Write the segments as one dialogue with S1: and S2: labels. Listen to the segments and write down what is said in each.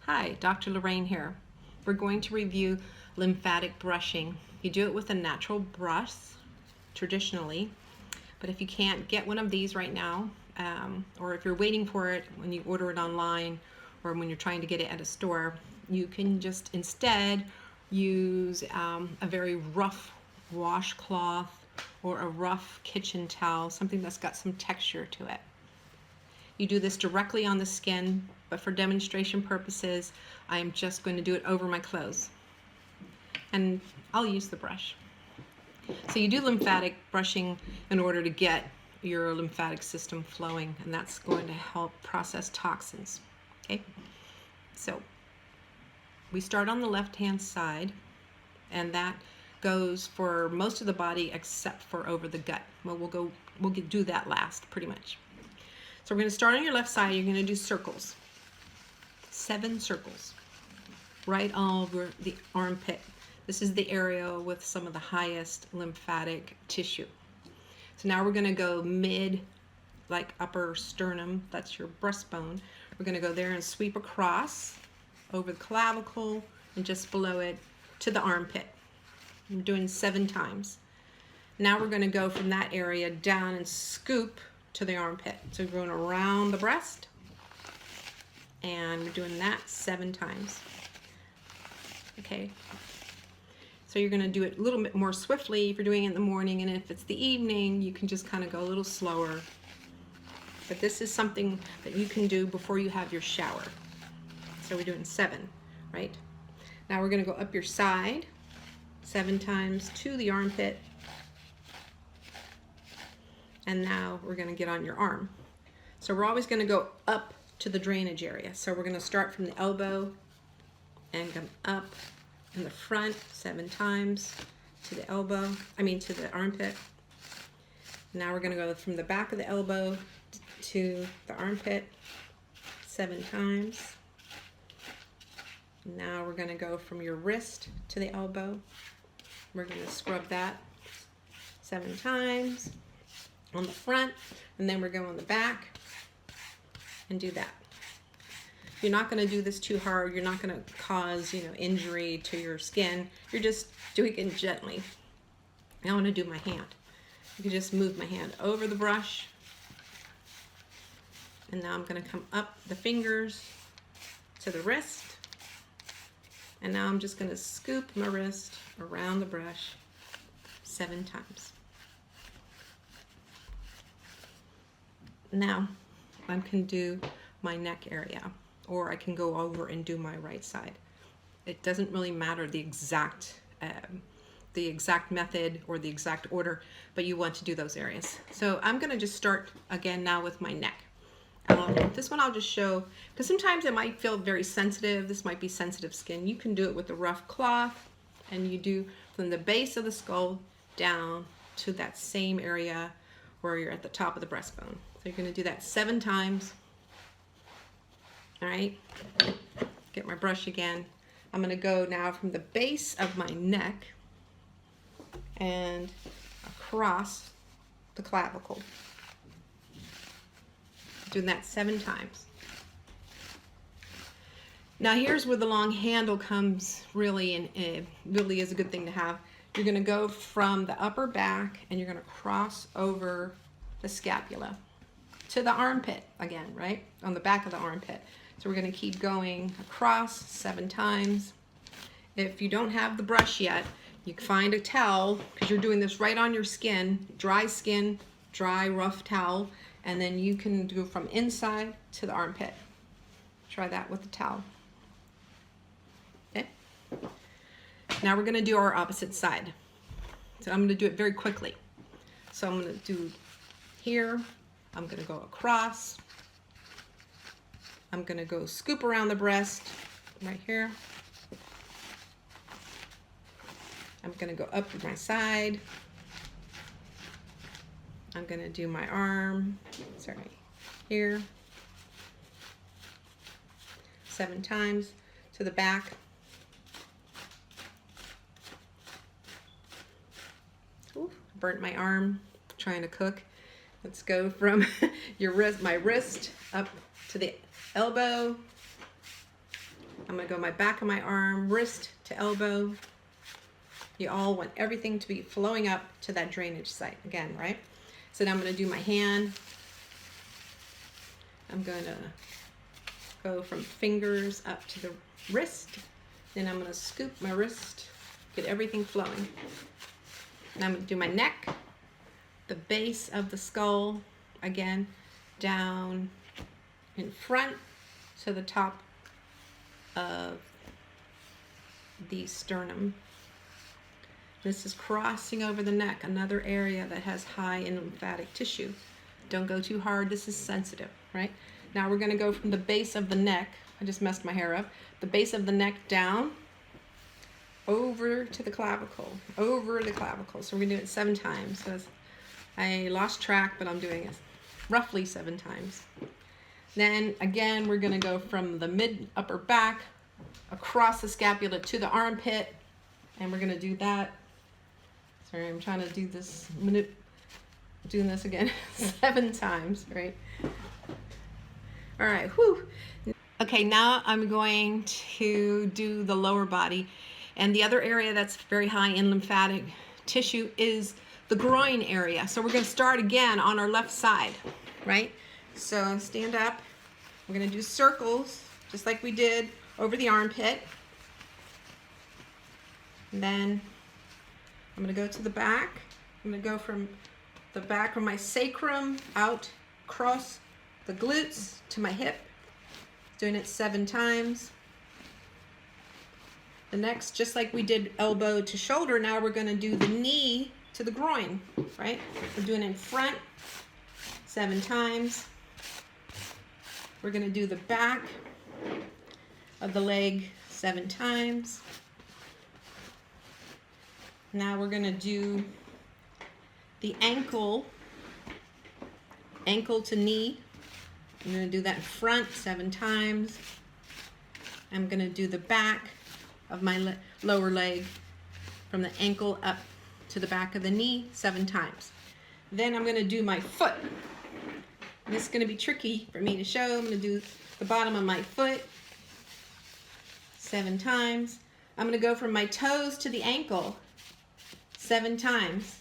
S1: Hi, Dr. Lorraine here. We're going to review lymphatic brushing. You do it with a natural brush, traditionally, but if you can't get one of these right now, or if you're waiting for it when you order it online or when you're trying to get it at a store, you can just instead use a very rough washcloth or a rough kitchen towel, something that's got some texture to it. You do this directly on the skin, but for demonstration purposes, I am just going to do it over my clothes. And I'll use the brush. So you do lymphatic brushing in order to get your lymphatic system flowing, and that's going to help process toxins. Okay? So we start on the left-hand side, and that goes for most of the body except for over the gut. Well, we'll do that last, pretty much. So we're going to start on your left side. You're going to do circles, 7 circles, right all over the armpit. This is the area with some of the highest lymphatic tissue. So now we're going to go mid, like upper sternum, that's your breastbone. We're going to go there and sweep across over the clavicle and just below it to the armpit. I'm doing 7 times. Now we're going to go from that area down and scoop to the armpit. So we're going around the breast, and we're doing that 7 times. Okay. So you're going to do it a little bit more swiftly if you're doing it in the morning, and if it's the evening, you can just kind of go a little slower. But this is something that you can do before you have your shower. So we're doing 7, right? Now we're going to go up your side 7 times to the armpit. And now we're going to get on your arm. So we're always going to go up to the drainage area. So we're going to start from the elbow and come up in the front 7 times to the elbow, to the armpit. Now we're going to go from the back of the elbow to the armpit 7 times. Now we're going to go from your wrist to the elbow. We're going to scrub that 7 times on the front, and then we're going on the back and do that. You're not going to do this too hard. You're not going to cause, injury to your skin. You're just doing it gently. Now I want to do my hand. You can just move my hand over the brush, and now I'm going to come up the fingers to the wrist, and now I'm just going to scoop my wrist around the brush 7 times. Now I can do my neck area, or I can go over and do my right side. It doesn't really matter the exact method or the exact order, but you want to do those areas. So I'm going to just start again now with my neck. This one I'll just show, because sometimes it might feel very sensitive. This might be sensitive skin. You can do it with a rough cloth, and you do from the base of the skull down to that same area where you're at the top of the breastbone. So you're going to do that 7 times. All right, get my brush again. I'm going to go now from the base of my neck and across the clavicle. Doing that 7 times. Now here's where the long handle comes really, and it really is a good thing to have. You're going to go from the upper back, and you're going to cross over the scapula to the armpit again, right? On the back of the armpit. So we're going to keep going across 7 times. If you don't have the brush yet, you can find a towel, because you're doing this right on your skin, dry, rough towel, and then you can do from inside to the armpit. Try that with the towel. Okay? Now we're going to do our opposite side. So I'm going to do it very quickly. So I'm going to do here. I'm going to go across. I'm going to go scoop around the breast right here. I'm going to go up to my side. I'm going to do my arm, here, 7 times to the back. Ooh, burnt my arm trying to cook. Let's go from my wrist up to the elbow, I'm gonna go my back of my arm, wrist to elbow. You all want everything to be flowing up to that drainage site again, right? So now I'm gonna do my hand. I'm gonna go from fingers up to the wrist. Then I'm gonna scoop my wrist, get everything flowing. Now I'm gonna do my neck, the base of the skull, again, down in front to the top of the sternum. This is crossing over the neck, another area that has high in lymphatic tissue. Don't go too hard, this is sensitive, right? Now we're gonna go from the base of the neck, I just messed my hair up, the base of the neck down, over to the clavicle, over the clavicle. So we're gonna do it 7 times. So I lost track, but I'm doing it roughly 7 times. Then again, we're gonna go from the mid upper back, across the scapula to the armpit, and we're gonna do that. Sorry, I'm trying to do this, doing this again 7 times, right? All right, whew. Okay, now I'm going to do the lower body. And the other area that's very high in lymphatic tissue is the groin area. So we're gonna start again on our left side, right? So stand up, we're gonna do circles, just like we did over the armpit. And then I'm gonna go to the back. I'm gonna go from the back of my sacrum out across the glutes to my hip, doing it 7 times. The next, just like we did elbow to shoulder, now we're gonna do the knee to the groin, right? We're doing it in front 7 times. We're gonna do the back of the leg 7 times. Now we're gonna do the ankle to knee. I'm gonna do that in front 7 times. I'm gonna do the back of my lower leg from the ankle up to the back of the knee 7 times. Then I'm gonna do my foot. This is gonna be tricky for me to show. I'm gonna do the bottom of my foot 7 times. I'm gonna go from my toes to the ankle 7 times.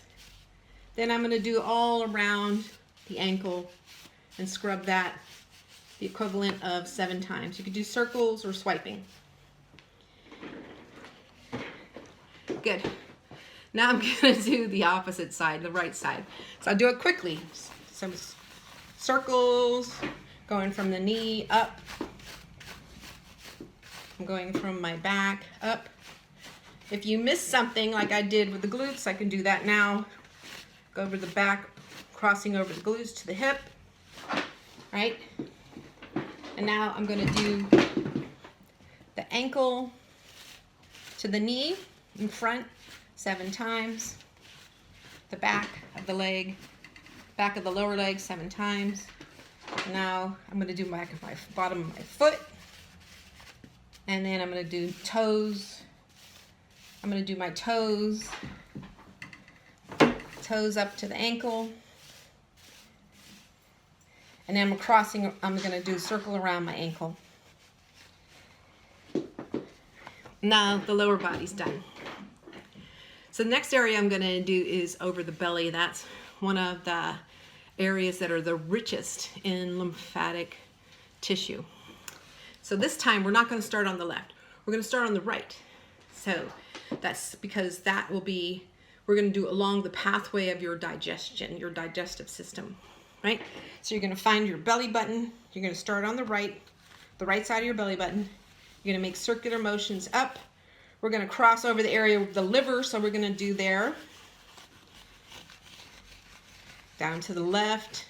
S1: Then I'm gonna do all around the ankle and scrub that the equivalent of 7 times. You could do circles or swiping. Good. Now I'm gonna do the opposite side, the right side. So I'll do it quickly. Some circles, going from the knee up. I'm going from my back up. If you miss something like I did with the glutes, I can do that now. Go over the back, crossing over the glutes to the hip, right? And now I'm gonna do the ankle to the knee in front 7 times, the back of the leg, back of the lower leg 7 times. Now I'm going to do my bottom of my foot, and then I'm going to do toes. I'm going to do my toes up to the ankle, and then I'm going to do a circle around my ankle. Now the lower body's done. So the next area I'm going to do is over the belly. That's one of the areas that are the richest in lymphatic tissue. So this time we're not going to start on the left. We're going to start on the right. So that's because that will be, we're going to do along the pathway of your digestion, your digestive system, right? So you're going to find your belly button. You're going to start on the right side of your belly button. You're going to make circular motions up. We're going to cross over the area of the liver, so we're going to do there. Down to the left.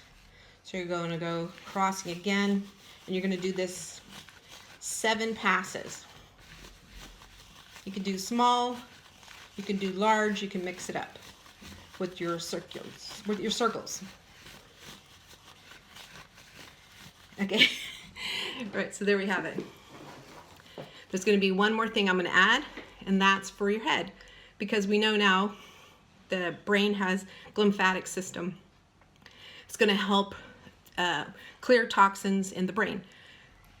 S1: So you're going to go crossing again, and you're going to do this 7 passes. You can do small, you can do large, you can mix it up with your circles. Okay. All right, so there we have it. There's going to be one more thing I'm going to add, and that's for your head, because we know now the brain has lymphatic system. It's going to help clear toxins in the brain.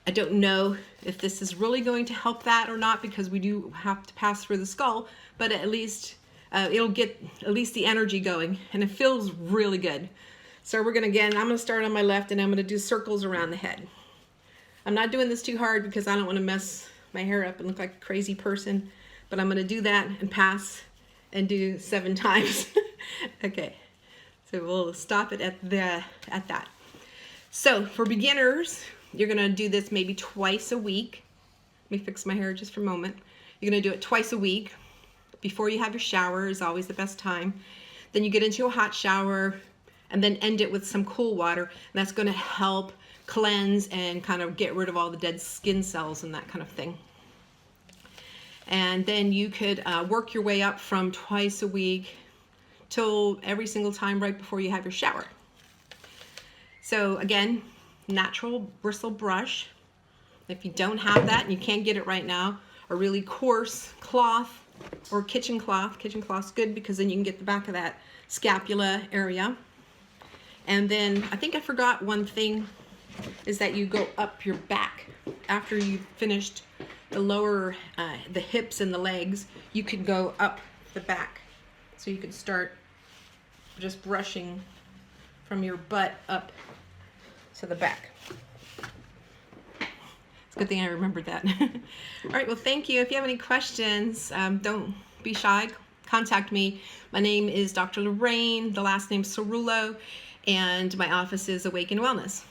S1: I don't know if this is really going to help that or not, because we do have to pass through the skull, but at least it'll get at least the energy going, and it feels really good. So we're gonna, again, I'm gonna start on my left and I'm gonna do circles around the head. I'm not doing this too hard because I don't wanna mess my hair up and look like a crazy person, but I'm gonna do that and pass and do 7 times. Okay, so we'll stop it at that. So for beginners, you're gonna do this maybe twice a week. Let me fix my hair just for a moment. You're gonna do it twice a week. Before you have your shower is always the best time. Then you get into a hot shower and then end it with some cool water. And that's gonna help cleanse and kind of get rid of all the dead skin cells and that kind of thing. And then you could work your way up from twice a week till every single time right before you have your shower. So again, natural bristle brush. If you don't have that and you can't get it right now, a really coarse cloth or kitchen cloth. Kitchen cloth's good because then you can get the back of that scapula area. And then I think I forgot one thing, is that you go up your back. After you've finished the lower, the hips and the legs, you could go up the back. So you could start just brushing from your butt up to the back. It's a good thing I remembered that. All right, well, thank you. If you have any questions, don't be shy. Contact me. My name is Dr. Lorraine. The last name's Cerullo, and my office is Awaken Wellness.